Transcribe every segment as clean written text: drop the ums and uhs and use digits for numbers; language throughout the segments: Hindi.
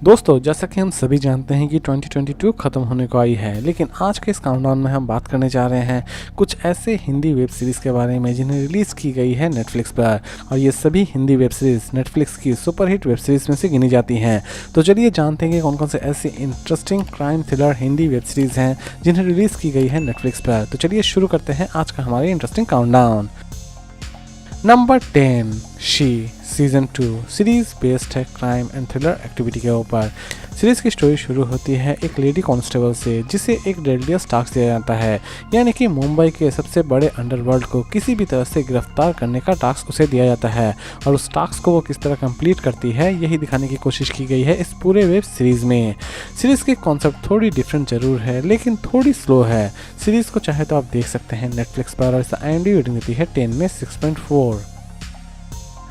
दोस्तों, जैसा कि हम सभी जानते हैं कि 2022 ख़त्म होने को आई है, लेकिन आज के इस काउंटडाउन में हम बात करने जा रहे हैं कुछ ऐसे हिंदी वेब सीरीज़ के बारे में जिन्हें रिलीज़ की गई है नेटफ्लिक्स पर। और ये सभी हिंदी वेब सीरीज़ नेटफ्लिक्स की सुपरहिट वेब सीरीज़ में से गिनी जाती हैं। तो चलिए जानते हैं कि कौन कौन से ऐसी interesting crime thriller Hindi web series हैं जिन्हें रिलीज़ की गई है नेटफ्लिक्स पर। तो चलिए शुरू करते हैं आज का हमारे interesting countdown. Number 10, she season 2 series based है क्राइम एंड थ्रिलर एक्टिविटी के ऊपर। सीरीज की स्टोरी शुरू होती है एक लेडी कांस्टेबल से जिसे एक डेडलिएस्ट टास्क दिया जाता है, यानी कि मुंबई के सबसे बड़े अंडरवर्ल्ड को किसी भी तरह से गिरफ्तार करने का टास्क उसे दिया जाता है। और उस टास्क को वो किस तरह कंप्लीट करती है यही दिखाने की कोशिश की गई है इस पूरे वेब सीरीज में। सीरीज की कॉन्सेप्ट थोड़ी डिफरेंट जरूर है लेकिन थोड़ी स्लो है। सीरीज को चाहे तो आप देख सकते हैं नेटफ्लिक्स पर और इसका IMDb रेटिंग देती है 10 में 6.4।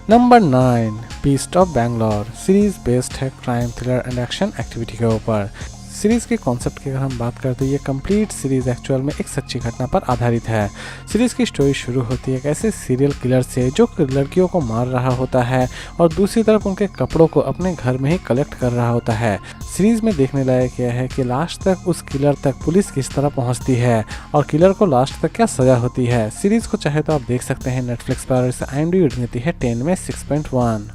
Number 9, beast of Bangalore series based है crime thriller and action activity के ऊपर। सीरीज के कॉन्सेप्ट की अगर हम बात करते हैं, ये कंप्लीट सीरीज एक्चुअल में एक सच्ची घटना पर आधारित है। सीरीज की स्टोरी शुरू होती है एक ऐसे सीरियल किलर से जो लड़कियों को मार रहा होता है और दूसरी तरफ उनके कपड़ों को अपने घर में ही कलेक्ट कर रहा होता है। सीरीज में देखने लायक यह है कि लास्ट तक उस किलर तक पुलिस किस तरह पहुंचती है और किलर को लास्ट तक क्या सजा होती है। सीरीज को चाहे तो आप देख सकते हैं नेटफ्लिक्स पर और इसे IMDb रेटिंग देती है 10 में 6.1।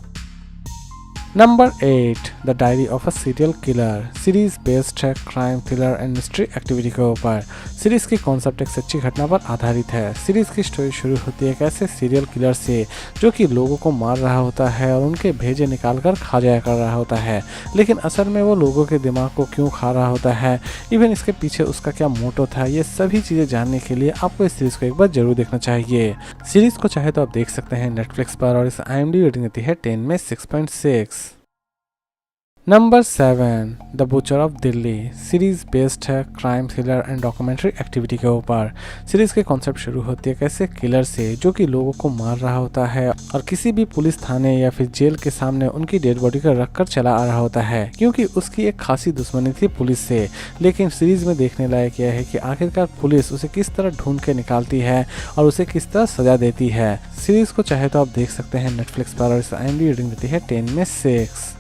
Number 8, the diary of a serial killer series based है crime thriller and mystery activity के ऊपर। सीरीज की कॉन्सेप्ट एक सच्ची घटना पर आधारित है। सीरीज की स्टोरी शुरू होती है एक ऐसे सीरियल किलर से जो कि लोगों को मार रहा होता है और उनके भेजे निकाल कर खा जाया कर रहा होता है, लेकिन असल में वो लोगों के दिमाग को क्यों खा रहा होता है, इवन इसके पीछे उसका क्या मोटो था, ये सभी चीज़ें जानने के लिए आपको इस सीरीज को एक बार जरूर देखना चाहिए। सीरीज को चाहे तो आप देख सकते हैं नेटफ्लिक्स पर और इस IMDb रेटिंग देती है 10 में 6.6। Number 7, the butcher of Delhi series based है crime thriller and documentary activity के ऊपर। सीरीज के कॉन्सेप्ट शुरू होती है कैसे किलर से जो कि लोगों को मार रहा होता है और किसी भी पुलिस थाने या फिर जेल के सामने उनकी डेड बॉडी को रखकर चला आ रहा होता है क्योंकि उसकी एक खासी दुश्मनी थी पुलिस से। लेकिन सीरीज में देखने लायक यह है कि आखिरकार पुलिस उसे किस तरह ढूंढ के निकालती है और उसे किस तरह सजा देती है। सीरीज को चाहे तो आप देख सकते हैं नेटफ्लिक्स पर और इस IMDb रेटिंग देती है 10 में 6।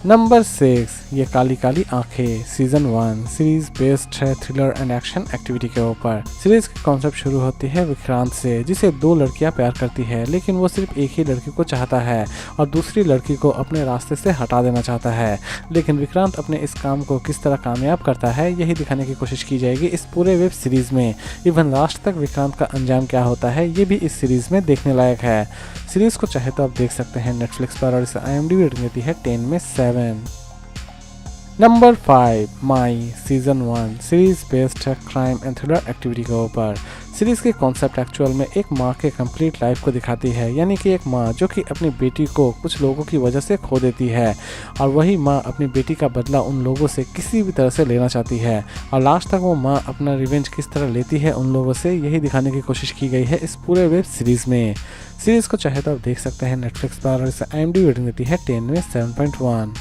नंबर 6, ये काली काली आंखें सीजन 1 सीरीज बेस्ड है थ्रिलर एंड एक्शन एक्टिविटी के ऊपर। सीरीज की कॉन्सेप्ट शुरू होती है विक्रांत से जिसे 2 लड़कियां प्यार करती है, लेकिन वो सिर्फ एक ही लड़की को चाहता है और दूसरी लड़की को अपने रास्ते से हटा देना चाहता है। लेकिन विक्रांत अपने इस काम को किस तरह कामयाब करता है यही दिखाने की कोशिश की जाएगी इस पूरे वेब सीरीज में। इवन लास्ट तक विक्रांत का अंजाम क्या होता है ये भी इस सीरीज में देखने लायक है। सीरीज को चाहे तो आप देख सकते हैं नेटफ्लिक्स पर और इसे IMDb रेटिंग देती है 10 में 7। नंबर 5, माई सीजन 1 सीरीज बेस्ड है क्राइम एंड थ्रिलर एक्टिविटी के ऊपर। सीरीज के कॉन्सेप्ट एक्चुअल में एक माँ के कंप्लीट लाइफ को दिखाती है, यानी कि एक माँ जो कि अपनी बेटी को कुछ लोगों की वजह से खो देती है और वही माँ अपनी बेटी का बदला उन लोगों से किसी भी तरह से लेना चाहती है और लास्ट तक वो माँ अपना रिवेंज किस तरह लेती है उन लोगों से यही दिखाने की कोशिश की गई है इस पूरे वेब सीरीज में। सीरीज को चाहे तो आप देख सकते हैं नेटफ्लिक्स पर और इसे IMDb रेटिंग देती है 10 में 7.1।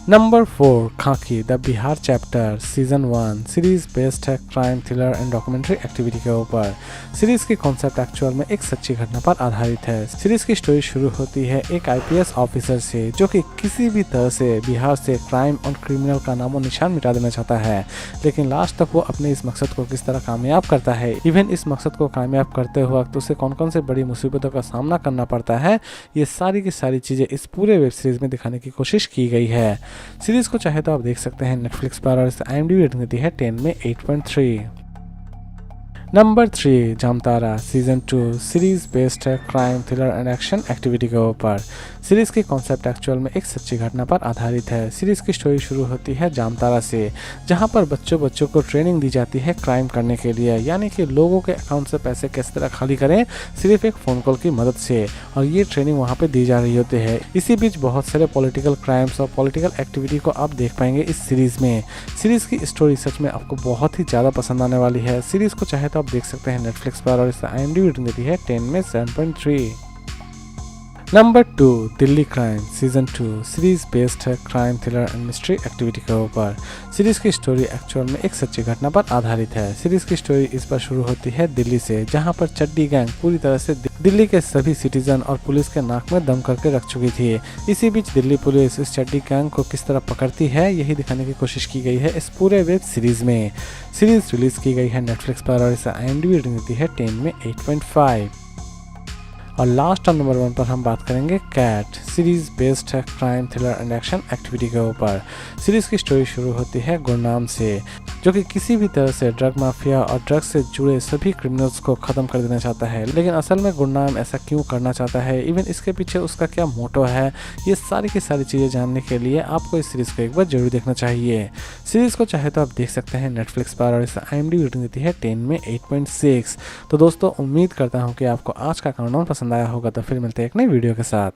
Number 4, Khakee the Bihar chapter season 1 series based है crime thriller and documentary activity के ऊपर। सीरीज की कॉन्सेप्ट एक्चुअल में एक सच्ची घटना पर आधारित है। सीरीज की स्टोरी शुरू होती है एक IPS ऑफिसर से जो कि किसी भी तरह से बिहार से क्राइम और क्रिमिनल का नामो निशान मिटा देना चाहता है, लेकिन लास्ट तक वो अपने इस मकसद को किस तरह कामयाब करता है, इवन इस मकसद को कामयाब करते वक्त उसे कौन कौन से बड़ी मुसीबतों का सामना करना पड़ता है, ये सारी की सारी चीज़ें इस पूरे वेब सीरीज में दिखाने की कोशिश की गई है। सीरीज को चाहे तो आप देख सकते हैं नेटफ्लिक्स पर और इसे IMDb रेटिंग देती है 10 में 8.3। Number 3, Jamtara season 2 series based है crime thriller and action activity के ऊपर। सीरीज की कॉन्सेप्ट एक्चुअल में एक सच्ची घटना पर आधारित है। सीरीज की स्टोरी शुरू होती है जामतारा से जहां पर बच्चों को ट्रेनिंग दी जाती है क्राइम करने के लिए, यानी कि लोगों के अकाउंट से पैसे किस तरह खाली करें सिर्फ एक फ़ोन कॉल की मदद से, और ये ट्रेनिंग वहाँ पे दी जा रही होती है। इसी बीच बहुत सारे पॉलिटिकल क्राइम्स और पॉलिटिकल एक्टिविटी को आप देख पाएंगे इस सीरीज़ में। सीरीज़ की स्टोरी सच में आपको बहुत ही ज़्यादा पसंद आने वाली है। सीरीज़ को चाहे तो आप देख सकते हैं नेटफ्लिक्स पर और इसका IMDb रेटिंग देती है 10 में 7.3। Number 2, Delhi crime season 2 series based है crime thriller and mystery activity के ऊपर। सीरीज की स्टोरी एक्चुअल में एक सच्ची घटना पर आधारित है। सीरीज की स्टोरी इस बार शुरू होती है दिल्ली से, जहां पर चड्डी गैंग पूरी तरह से दिल्ली के सभी सिटीजन और पुलिस के नाक में दम करके रख चुकी थी। इसी बीच दिल्ली पुलिस इस चड्डी गैंग को किस तरह पकड़ती है, यही दिखाने की कोशिश की गई है इस पूरे वेब सीरीज में। सीरीज रिलीज की गई है नेटफ्लिक्स पर और इसे IMDb रेटिंग देती है 10 में 8.5। और लास्ट और नंबर 1 पर हम बात करेंगे कैट सीरीज बेस्ड है crime thriller and action activity के ऊपर। सीरीज की स्टोरी शुरू होती है गुरनाम से, जो कि किसी भी तरह से ड्रग माफिया और ड्रग से जुड़े सभी क्रिमिनल्स को ख़त्म कर देना चाहता है। लेकिन असल में गुरनाम ऐसा क्यों करना चाहता है, इवन इसके पीछे उसका क्या मोटो है, ये सारी की सारी चीज़ें जानने के लिए आपको इस सीरीज़ को एक बार जरूर देखना चाहिए। सीरीज़ को चाहे तो आप देख सकते हैं नेटफ्लिक्स पर और इसे IMDb रेटिंग देती है 10 में 8.6। तो दोस्तों, उम्मीद करता हूँ कि आपको आज का काउंटडाउन पसंद आया होगा। तो फिर मिलते हैं एक नई वीडियो के साथ।